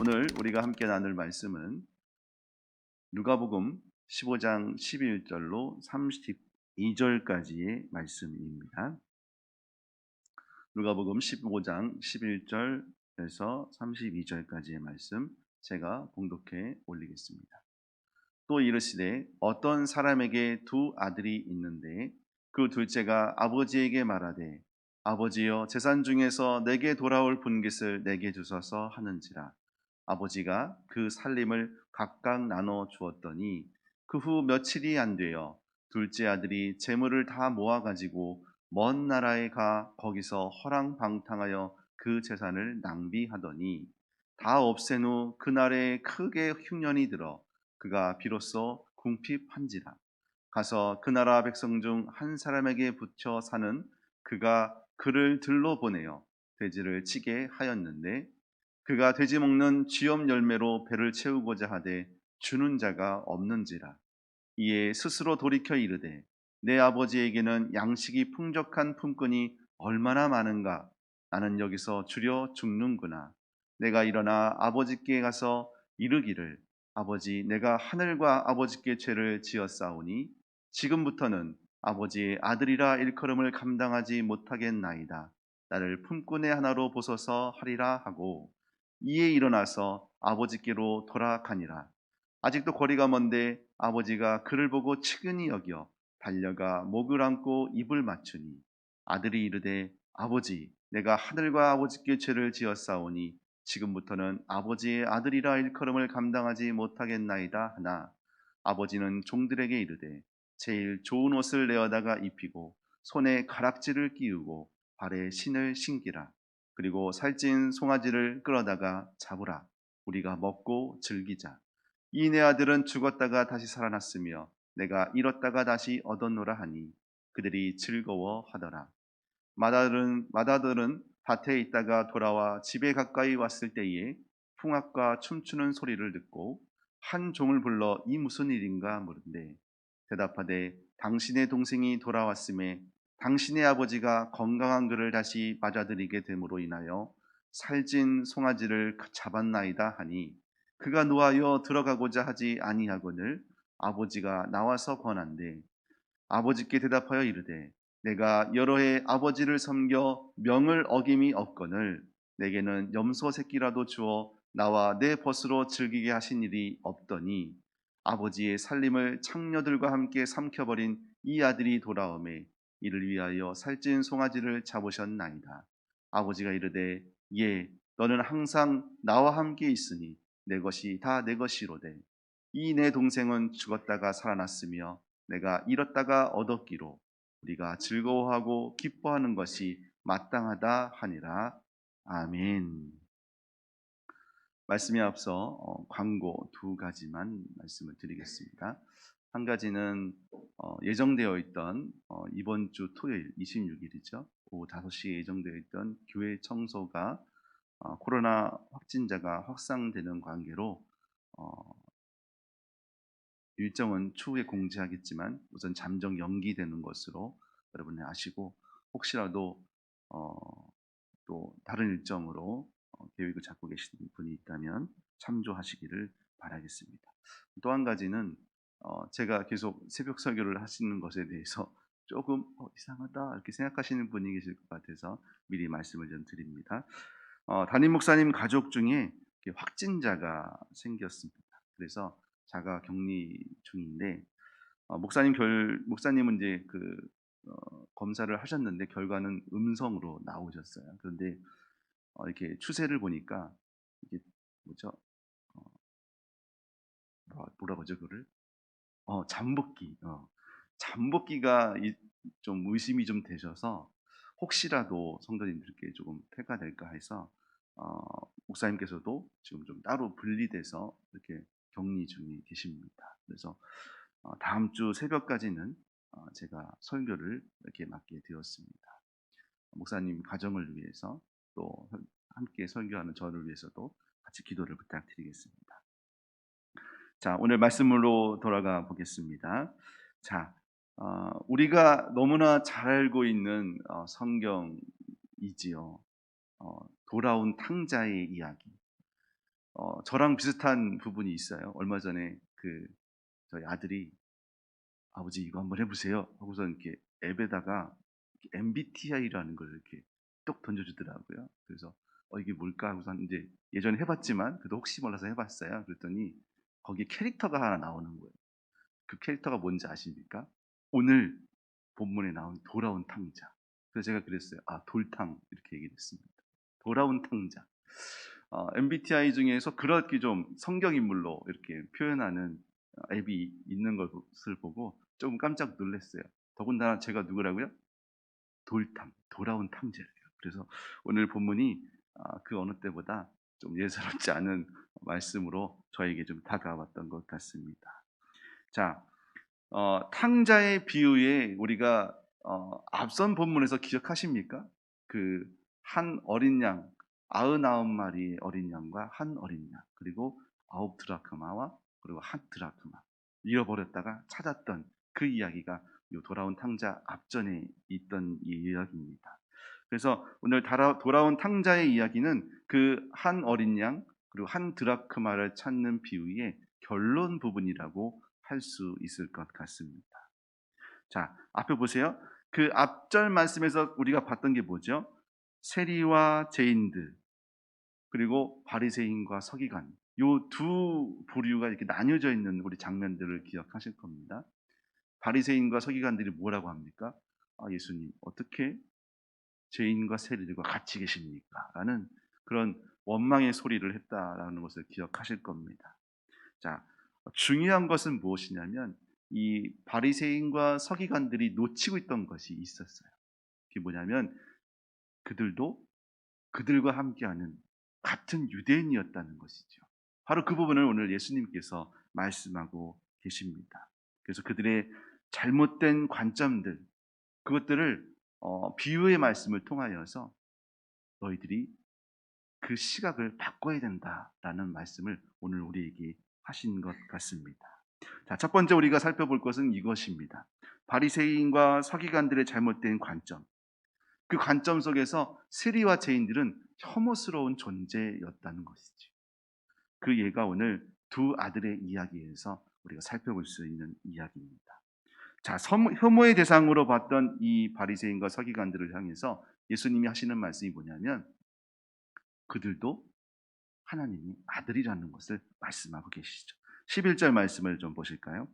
오늘 우리가 함께 나눌 말씀은 누가복음 15장 11절로 32절까지의 말씀입니다. 누가복음 15장 11절에서 32절까지의 말씀 제가 봉독해 올리겠습니다. 또 이르시되 어떤 사람에게 두 아들이 있는데 그 둘째가 아버지에게 말하되 아버지여 재산 중에서 내게 돌아올 분깃을 내게 주소서 하는지라. 아버지가 그 살림을 각각 나눠 주었더니 그 후 며칠이 안 되어 둘째 아들이 재물을 다 모아 가지고 먼 나라에 가 거기서 허랑방탕하여 그 재산을 낭비하더니 다 없앤 후 그날에 크게 흉년이 들어 그가 비로소 궁핍한지라. 가서 그 나라 백성 중 한 사람에게 붙여 사는 그가 그를 들러 보내어 돼지를 치게 하였는데 그가 돼지 먹는 쥐염 열매로 배를 채우고자 하되 주는 자가 없는지라. 이에 스스로 돌이켜 이르되 내 아버지에게는 양식이 풍족한 품꾼이 얼마나 많은가. 나는 여기서 주려 죽는구나. 내가 일어나 아버지께 가서 이르기를 아버지 내가 하늘과 아버지께 죄를 지었사오니 지금부터는 아버지의 아들이라 일컬음을 감당하지 못하겠나이다. 나를 품꾼의 하나로 보소서 하리라 하고 이에 일어나서 아버지께로 돌아가니라. 아직도 거리가 먼데 아버지가 그를 보고 측은히 여겨 달려가 목을 안고 입을 맞추니 아들이 이르되 아버지 내가 하늘과 아버지께 죄를 지었사오니 지금부터는 아버지의 아들이라 일컬음을 감당하지 못하겠나이다 하나 아버지는 종들에게 이르되 제일 좋은 옷을 내어다가 입히고 손에 가락지를 끼우고 발에 신을 신기라. 그리고 살찐 송아지를 끌어다가 잡으라. 우리가 먹고 즐기자. 이 내 아들은 죽었다가 다시 살아났으며 내가 잃었다가 다시 얻었노라 하니 그들이 즐거워하더라. 마다들은 밭에 있다가 돌아와 집에 가까이 왔을 때에 풍악과 춤추는 소리를 듣고 한 종을 불러 이 무슨 일인가 물은데 대답하되 당신의 동생이 돌아왔음에 당신의 아버지가 건강한 그를 다시 맞아들이게 됨으로 인하여 살찐 송아지를 잡았나이다 하니 그가 노하여 들어가고자 하지 아니하거늘 아버지가 나와서 권한대 아버지께 대답하여 이르되 내가 여러 해 아버지를 섬겨 명을 어김이 없거늘 내게는 염소 새끼라도 주어 나와 내 벗으로 즐기게 하신 일이 없더니 아버지의 살림을 창녀들과 함께 삼켜버린 이 아들이 돌아오매 이를 위하여 살찐 송아지를 잡으셨나이다. 아버지가 이르되 예 너는 항상 나와 함께 있으니 내 것이 다 내 것이로되 이 내 동생은 죽었다가 살아났으며 내가 잃었다가 얻었기로 우리가 즐거워하고 기뻐하는 것이 마땅하다 하니라. 아멘. 말씀에 앞서 광고 두 가지만 말씀을 드리겠습니다. 한 가지는 예정되어 있던 이번 주 토요일 26일이죠. 오후 5시에 예정되어 있던 교회 청소가 코로나 확진자가 확산되는 관계로 일정은 추후에 공지하겠지만 우선 잠정 연기되는 것으로 여러분이 아시고 혹시라도 어, 또 다른 일정으로 계획을 잡고 계시는 분이 있다면 참조하시기를 바라겠습니다. 또 한 가지는 제가 계속 새벽 설교를 하시는 것에 대해서 조금 이상하다 이렇게 생각하시는 분이 계실 것 같아서 미리 말씀을 좀 드립니다. 담임 목사님 가족 중에 확진자가 생겼습니다. 그래서 자가 격리 중인데 목사님은 이제 검사를 하셨는데 결과는 음성으로 나오셨어요. 그런데 이렇게 추세를 보니까 이게 뭐죠? 어, 뭐라 그러죠 그를? 잠복기. 잠복기가 좀 의심이 좀 되셔서 혹시라도 성도님들께 조금 폐가 될까 해서 목사님께서도 지금 좀 따로 분리돼서 이렇게 격리 중에 계십니다. 그래서 다음 주 새벽까지는 제가 설교를 이렇게 맡게 되었습니다. 목사님 가정을 위해서 또 함께 설교하는 저를 위해서도 같이 기도를 부탁드리겠습니다. 자, 오늘 말씀으로 돌아가 보겠습니다. 자, 우리가 너무나 잘 알고 있는 성경이지요. 돌아온 탕자의 이야기. 저랑 비슷한 부분이 있어요. 얼마 전에 저희 아들이 "아버지 이거 한번 해 보세요." 하고서 이렇게 앱에다가 MBTI라는 걸 이렇게 똑 던져 주더라고요. 그래서 이게 뭘까?" 하고서 인제 예전에 해 봤지만 그래도 혹시 몰라서 해 봤어요. 그랬더니 거기에 캐릭터가 하나 나오는 거예요. 그 캐릭터가 뭔지 아십니까? 오늘 본문에 나온 돌아온 탕자. 그래서 제가 그랬어요. "아 돌탕." 이렇게 얘기를 했습니다. 돌아온 탕자. MBTI 중에서 그렇게 좀 성경 인물로 이렇게 표현하는 앱이 있는 것을 보고 조금 깜짝 놀랐어요. 더군다나 제가 누구라고요? 돌탕, 돌아온 탕자예요. 그래서 오늘 본문이 그 어느 때보다 좀 예사롭지 않은 말씀으로 저에게 좀 다가왔던 것 같습니다. 자, 탕자의 비유에 우리가 앞선 본문에서 기억하십니까? 그 한 어린 양, 99 마리의 어린 양과 한 어린 양, 그리고 9 드라크마와 그리고 한 드라크마 잃어버렸다가 찾았던 그 이야기가 요 돌아온 탕자 앞전에 있던 이야기입니다. 그래서 오늘 돌아온 탕자의 이야기는 그 한 어린 양 그리고 한 드라크마를 찾는 비유의 결론 부분이라고 할 수 있을 것 같습니다. 자, 앞에 보세요. 그 앞절 말씀에서 우리가 봤던 게 뭐죠? 세리와 죄인들 그리고 바리새인과 서기관 요 두 부류가 이렇게 나뉘어져 있는 우리 장면들을 기억하실 겁니다. 바리새인과 서기관들이 뭐라고 합니까? 예수님 어떻게 죄인과 세리들과 같이 계십니까? 라는 그런 원망의 소리를 했다라는 것을 기억하실 겁니다. 자, 중요한 것은 무엇이냐면 이 바리새인과 서기관들이 놓치고 있던 것이 있었어요. 그게 뭐냐면 그들도 그들과 함께하는 같은 유대인이었다는 것이죠. 바로 그 부분을 오늘 예수님께서 말씀하고 계십니다. 그래서 그들의 잘못된 관점들 그것들을 비유의 말씀을 통하여서 너희들이 그 시각을 바꿔야 된다라는 말씀을 오늘 우리에게 하신 것 같습니다. 자, 첫 번째 우리가 살펴볼 것은 이것입니다. 바리새인과 서기관들의 잘못된 관점. 그 관점 속에서 세리와 죄인들은 혐오스러운 존재였다는 것이죠. 그 예가 오늘 두 아들의 이야기에서 우리가 살펴볼 수 있는 이야기입니다. 자, 혐오의 대상으로 봤던 이 바리새인과 서기관들을 향해서 예수님이 하시는 말씀이 뭐냐면 그들도 하나님의 아들이라는 것을 말씀하고 계시죠. 11절 말씀을 좀 보실까요?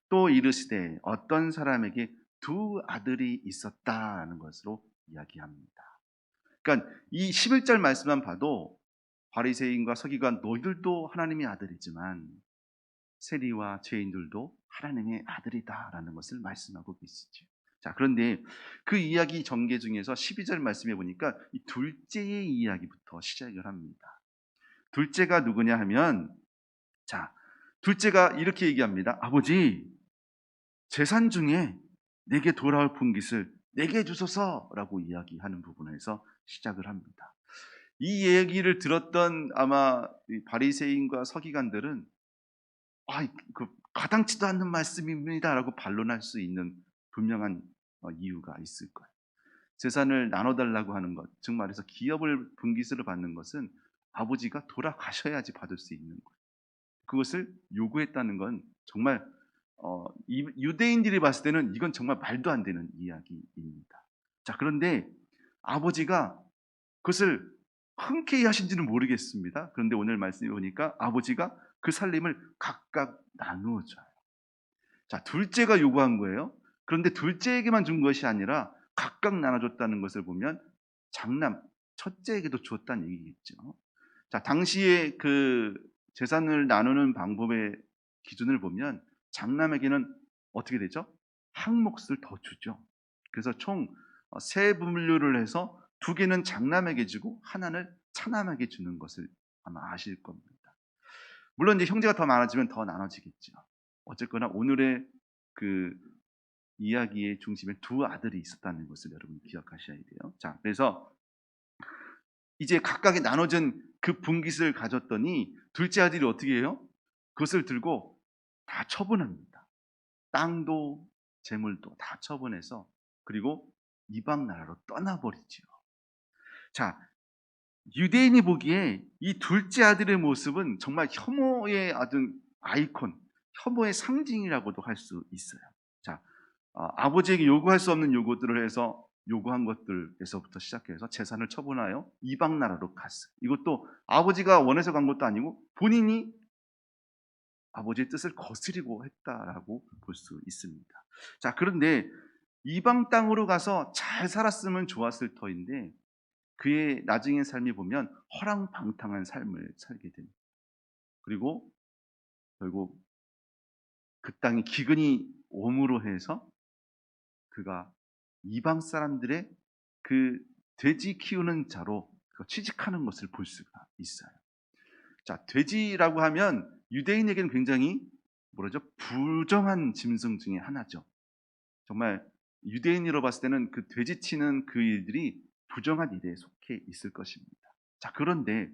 또 이르시되 어떤 사람에게 두 아들이 있었다라는 것으로 이야기합니다. 그러니까 이 11절 말씀만 봐도 바리새인과 서기관 너희들도 하나님의 아들이지만 세리와 죄인들도 하나님의 아들이다라는 것을 말씀하고 계시죠. 자, 그런데 그 이야기 전개 중에서 12절 말씀에 보니까 이 둘째의 이야기부터 시작을 합니다. 둘째가 누구냐 하면 자, 둘째가 이렇게 얘기합니다. 아버지, 재산 중에 내게 돌아올 분깃을 내게 주소서라고 이야기하는 부분에서 시작을 합니다. 이 얘기를 들었던 아마 바리새인과 서기관들은 그 가당치도 않는 말씀입니다라고 반론할 수 있는 분명한 이유가 있을 거예요. 재산을 나눠달라고 하는 것, 즉 말해서 기업을 분깃으로 받는 것은 아버지가 돌아가셔야지 받을 수 있는 거예요. 그것을 요구했다는 건 정말 유대인들이 봤을 때는 이건 정말 말도 안 되는 이야기입니다. 자, 그런데 아버지가 그것을 흔쾌히 하신지는 모르겠습니다. 그런데 오늘 말씀해 보니까 아버지가 그 살림을 각각 나누어 줘요. 자, 둘째가 요구한 거예요. 그런데 둘째에게만 준 것이 아니라 각각 나눠줬다는 것을 보면 장남, 첫째에게도 줬다는 얘기겠죠. 자, 당시에 그 재산을 나누는 방법의 기준을 보면 장남에게는 어떻게 되죠? 한 몫을 더 주죠. 그래서 총 세 분류를 해서 두 개는 장남에게 주고 하나는 차남에게 주는 것을 아마 아실 겁니다. 물론 이제 형제가 더 많아지면 더 나눠지겠죠. 어쨌거나 오늘의 그 이야기의 중심에 두 아들이 있었다는 것을 여러분 기억하셔야 돼요. 자, 그래서 이제 각각의 나눠진 그 분깃을 가졌더니 둘째 아들이 어떻게 해요? 그것을 들고 다 처분합니다. 땅도 재물도 다 처분해서 그리고 이방 나라로 떠나버리죠. 자, 유대인이 보기에 이 둘째 아들의 모습은 정말 혐오의 아이콘, 혐오의 상징이라고도 할 수 있어요. 자, 아버지에게 요구할 수 없는 요구들을 해서 요구한 것들에서부터 시작해서 재산을 처분하여 이방 나라로 갔어요. 이것도 아버지가 원해서 간 것도 아니고 본인이 아버지의 뜻을 거스리고 했다라고 볼 수 있습니다. 자, 그런데 이방 땅으로 가서 잘 살았으면 좋았을 터인데 그의 나중의 삶이 보면 허랑방탕한 삶을 살게 됩니다. 그리고 결국 그 땅이 기근이 옴으로 해서 그가 이방 사람들의 그 돼지 키우는 자로 취직하는 것을 볼 수가 있어요. 자, 돼지라고 하면 유대인에게는 굉장히 뭐라죠? 부정한 짐승 중에 하나죠. 정말 유대인으로 봤을 때는 그 돼지 치는 그 일들이 부정한 일에 속해 있을 것입니다. 자, 그런데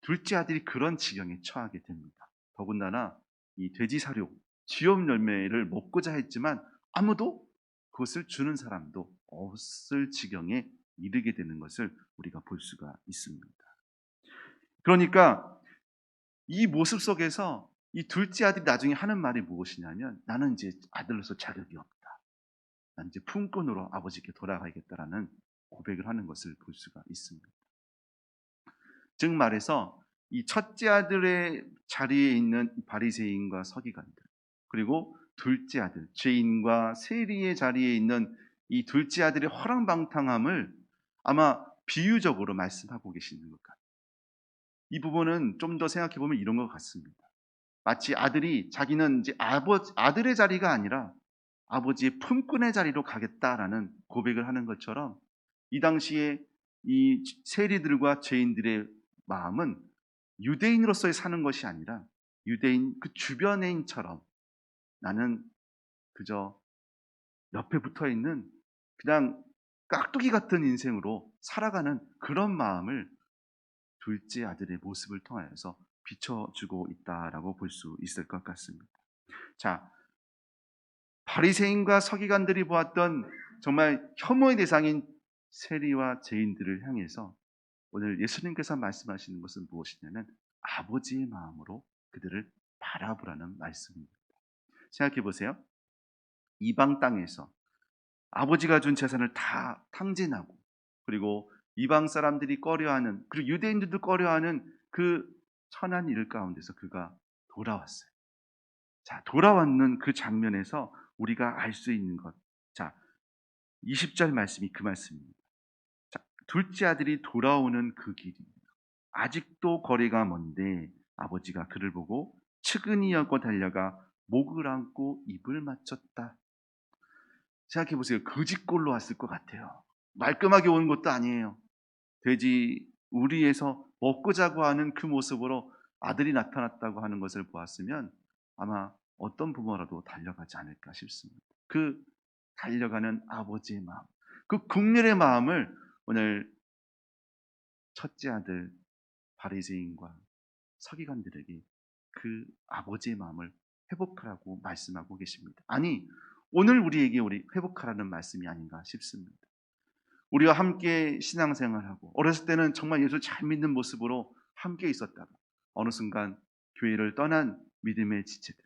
둘째 아들이 그런 지경에 처하게 됩니다. 더군다나 이 돼지 사료, 지업 열매를 먹고자 했지만 아무도 그것을 주는 사람도 없을 지경에 이르게 되는 것을 우리가 볼 수가 있습니다. 그러니까 이 모습 속에서 이 둘째 아들이 나중에 하는 말이 무엇이냐면 나는 이제 아들로서 자격이 없다. 난 이제 품꾼으로 아버지께 돌아가야겠다라는 고백을 하는 것을 볼 수가 있습니다. 즉 말해서 이 첫째 아들의 자리에 있는 바리새인과 서기관들, 그리고 둘째 아들 죄인과 세리의 자리에 있는 이 둘째 아들의 허랑방탕함을 아마 비유적으로 말씀하고 계시는 것 같아요. 이 부분은 좀 더 생각해 보면 이런 것 같습니다. 마치 아들이 자기는 이제 아들의 자리가 아니라 아버지의 품꾼의 자리로 가겠다라는 고백을 하는 것처럼 이 당시에 이 세리들과 죄인들의 마음은 유대인으로서의 사는 것이 아니라 유대인 그 주변인처럼 나는 그저 옆에 붙어 있는 그냥 깍두기 같은 인생으로 살아가는 그런 마음을 둘째 아들의 모습을 통하여서 비춰주고 있다라고 볼 수 있을 것 같습니다. 자, 바리새인과 서기관들이 보았던 정말 혐오의 대상인 세리와 죄인들을 향해서 오늘 예수님께서 말씀하시는 것은 무엇이냐면 아버지의 마음으로 그들을 바라보라는 말씀입니다. 생각해 보세요. 이방 땅에서 아버지가 준 재산을 다 탕진하고 그리고 이방 사람들이 꺼려하는 그리고 유대인들도 꺼려하는 그 천한 일 가운데서 그가 돌아왔어요. 자, 돌아왔는 그 장면에서 우리가 알 수 있는 것. 자, 20절 말씀이 그 말씀입니다. 자, 둘째 아들이 돌아오는 그 길이 아직도 거리가 먼데 아버지가 그를 보고 측은히 여고 달려가 목을 안고 입을 맞췄다. 생각해 보세요. 거짓골로 왔을 것 같아요. 말끔하게 온 것도 아니에요. 돼지 우리에서 먹고 자고 하는 그 모습으로 아들이 나타났다고 하는 것을 보았으면 아마 어떤 부모라도 달려가지 않을까 싶습니다. 그 달려가는 아버지의 마음, 그 국률의 마음을 오늘 첫째 아들 바리새인과 서기관들에게 그 아버지의 마음을 회복하라고 말씀하고 계십니다. 아니, 오늘 우리에게 회복하라는 말씀이 아닌가 싶습니다. 우리와 함께 신앙생활하고 어렸을 때는 정말 예수 잘 믿는 모습으로 함께 있었다가 어느 순간 교회를 떠난 믿음의 지체들,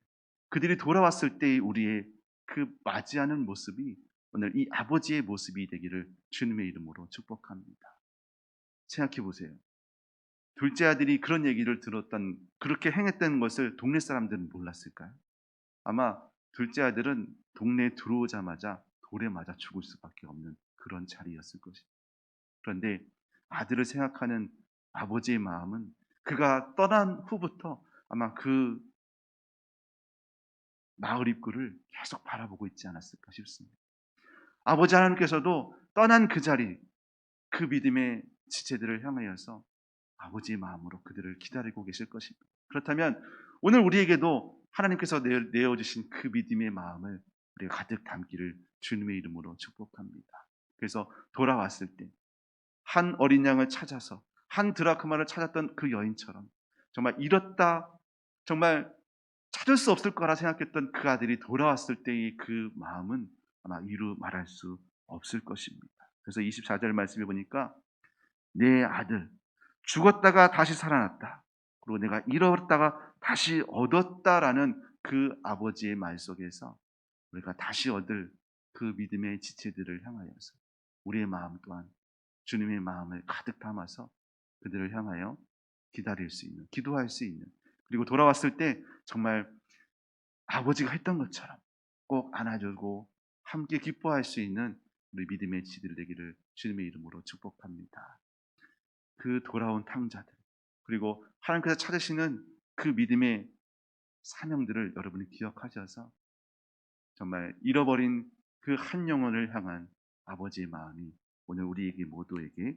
그들이 돌아왔을 때 우리의 그 맞이하는 모습이 오늘 이 아버지의 모습이 되기를 주님의 이름으로 축복합니다. 생각해 보세요. 둘째 아들이 그런 얘기를 그렇게 행했다는 것을 동네 사람들은 몰랐을까요? 아마 둘째 아들은 동네에 들어오자마자 돌에 맞아 죽을 수밖에 없는 그런 자리였을 것입니다. 그런데 아들을 생각하는 아버지의 마음은 그가 떠난 후부터 아마 그 마을 입구를 계속 바라보고 있지 않았을까 싶습니다. 아버지 하나님께서도 떠난 그 자리, 그 믿음의 지체들을 향하여서 아버지의 마음으로 그들을 기다리고 계실 것입니다. 그렇다면 오늘 우리에게도 하나님께서 내어주신 그 믿음의 마음을 우리가 가득 담기를 주님의 이름으로 축복합니다. 그래서 돌아왔을 때 한 어린 양을 찾아서 한 드라크마를 찾았던 그 여인처럼 정말 잃었다, 정말 찾을 수 없을 거라 생각했던 그 아들이 돌아왔을 때의 그 마음은 아마 이루 말할 수 없을 것입니다. 그래서 24절 말씀해 보니까 내 아들 죽었다가 다시 살아났다. 그리고 내가 잃었다가 다시 얻었다라는 그 아버지의 말 속에서 우리가 다시 얻을 그 믿음의 지체들을 향하여서 우리의 마음 또한 주님의 마음을 가득 담아서 그들을 향하여 기다릴 수 있는, 기도할 수 있는, 그리고 돌아왔을 때 정말 아버지가 했던 것처럼 꼭 안아주고 함께 기뻐할 수 있는 우리 믿음의 지들 되기를 주님의 이름으로 축복합니다. 그 돌아온 탕자들, 그리고 하나님께서 찾으시는 그 믿음의 사명들을 여러분이 기억하셔서 정말 잃어버린 그 한 영혼을 향한 아버지의 마음이 오늘 우리에게 모두에게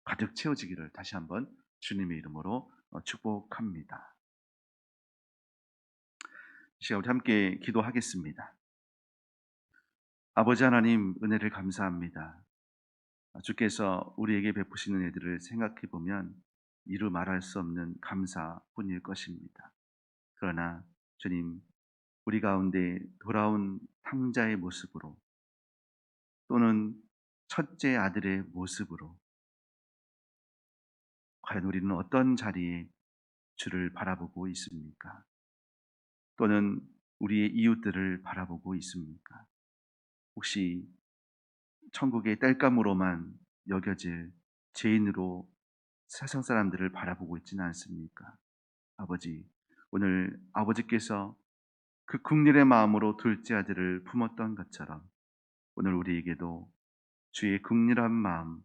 가득 채워지기를 다시 한번 주님의 이름으로 축복합니다. 이 시간 우리 함께 기도하겠습니다. 아버지 하나님, 은혜를 감사합니다. 주께서 우리에게 베푸시는 은혜들을 생각해 보면 이루 말할 수 없는 감사뿐일 것입니다. 그러나 주님, 우리 가운데 돌아온 탕자의 모습으로 또는 첫째 아들의 모습으로 과연 우리는 어떤 자리에 주를 바라보고 있습니까? 또는 우리의 이웃들을 바라보고 있습니까? 혹시 천국의 땔감으로만 여겨질 죄인으로 세상 사람들을 바라보고 있지는 않습니까? 아버지, 오늘 아버지께서 그 국률의 마음으로 둘째 아들을 품었던 것처럼 오늘 우리에게도 주의 국률한 마음,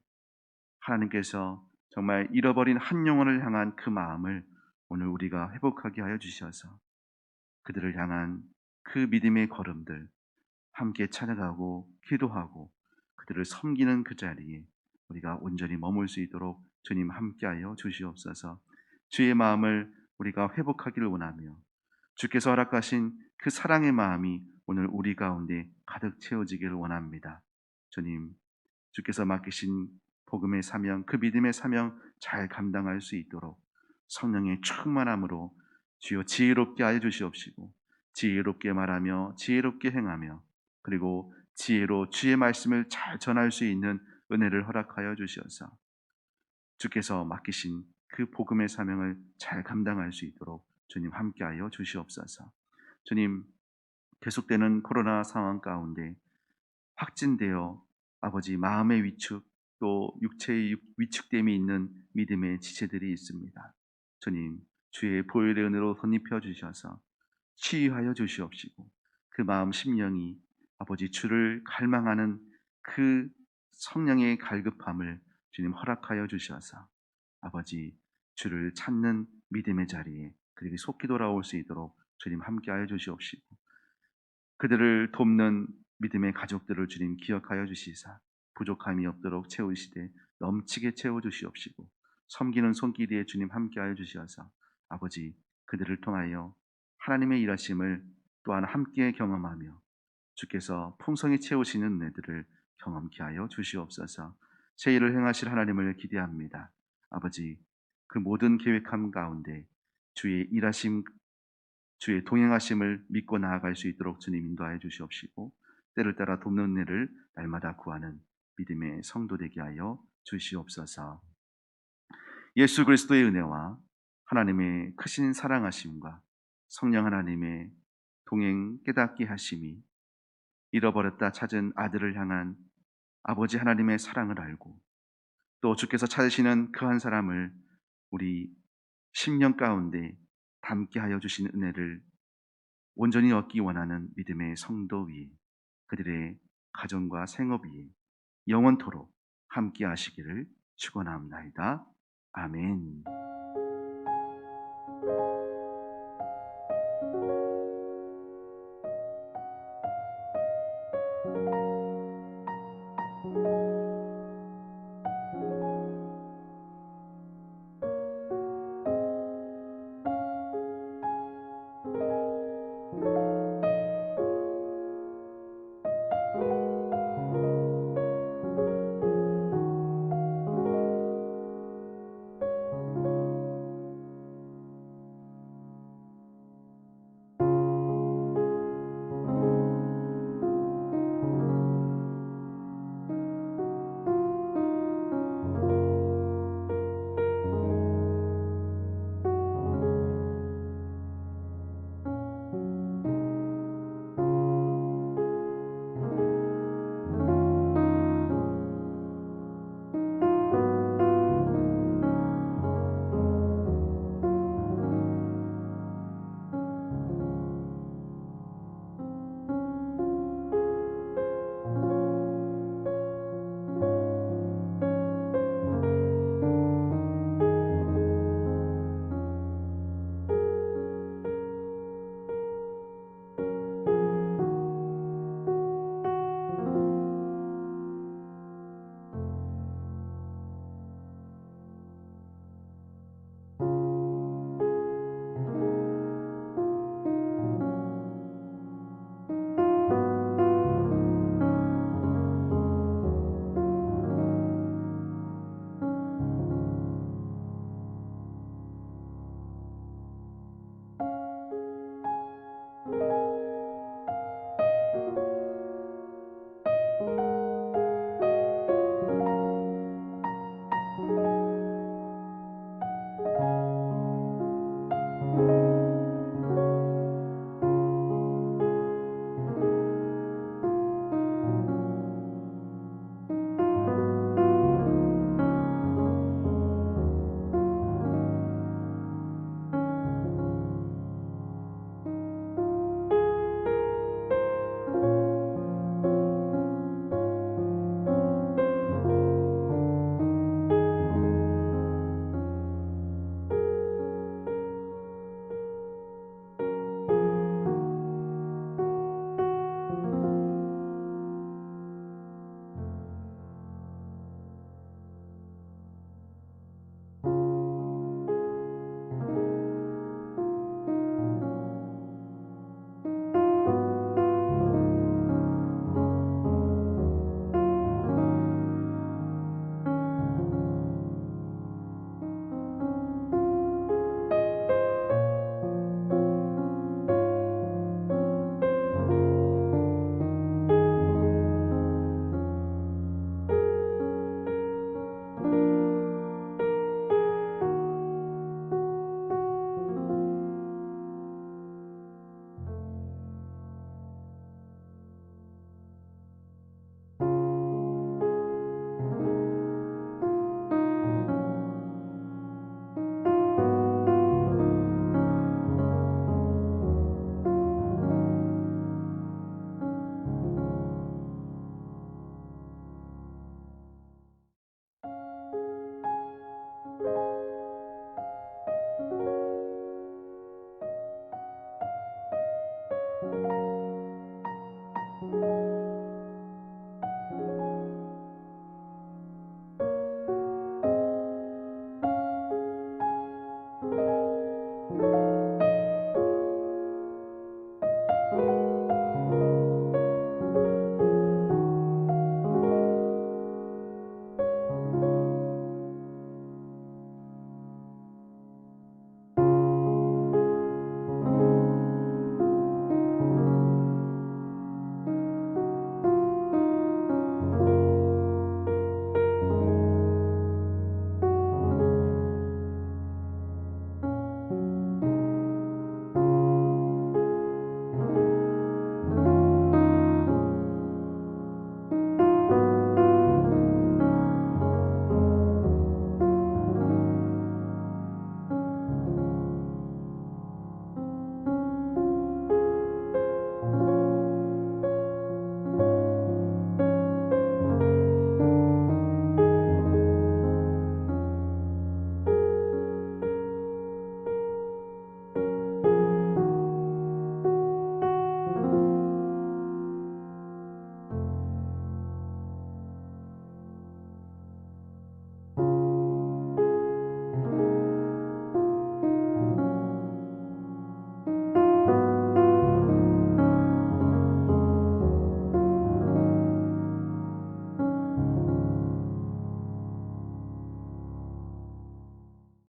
하나님께서 정말 잃어버린 한 영혼을 향한 그 마음을 오늘 우리가 회복하게 하여 주셔서 그들을 향한 그 믿음의 걸음들 함께 찾아가고 기도하고 그들을 섬기는 그 자리에 우리가 온전히 머물 수 있도록 주님 함께하여 주시옵소서. 주의 마음을 우리가 회복하기를 원하며 주께서 허락하신 그 사랑의 마음이 오늘 우리 가운데 가득 채워지기를 원합니다. 주님, 주께서 맡기신 복음의 사명, 그 믿음의 사명 잘 감당할 수 있도록 성령의 충만함으로 주여 지혜롭게 하여 주시옵시고 지혜롭게 말하며 지혜롭게 행하며 그리고 지혜로 주의 말씀을 잘 전할 수 있는 은혜를 허락하여 주셔서 주께서 맡기신 그 복음의 사명을 잘 감당할 수 있도록 주님 함께하여 주시옵소서. 주님, 계속되는 코로나 상황 가운데 확진되어 아버지 마음의 위축 또 육체의 위축됨이 있는 믿음의 지체들이 있습니다. 주님, 주의 보혈의 은혜로 덧입혀 주셔서 치유하여 주시옵시고 그 마음 심령이 아버지 주를 갈망하는 그 성령의 갈급함을 주님 허락하여 주셔서 아버지 주를 찾는 믿음의 자리에 그들이 속히 돌아올 수 있도록 주님 함께하여 주시옵시고 그들을 돕는 믿음의 가족들을 주님 기억하여 주시사 부족함이 없도록 채우시되 넘치게 채워 주시옵시고 섬기는 손길에 주님 함께하여 주시어서 아버지 그들을 통하여 하나님의 일하심을 또한 함께 경험하며 주께서 풍성히 채우시는 은혜들을 경험케 하여 주시옵소서. 새 일을 행하실 하나님을 기대합니다. 아버지 그 모든 계획함 가운데 주의 일하심 주의 동행하심을 믿고 나아갈 수 있도록 주님 인도하여 주시옵시고 때를 따라 돕는 은혜를 날마다 구하는 믿음의 성도 되게 하여 주시옵소서. 예수 그리스도의 은혜와 하나님의 크신 사랑하심과 성령 하나님의 동행 깨닫게 하심이 잃어버렸다 찾은 아들을 향한 아버지 하나님의 사랑을 알고 또 주께서 찾으시는 그 한 사람을 우리 심령 가운데 담게 하여 주신 은혜를 온전히 얻기 원하는 믿음의 성도 위에 그들의 가정과 생업 위에 영원토록 함께 하시기를 축원합니다. 아멘.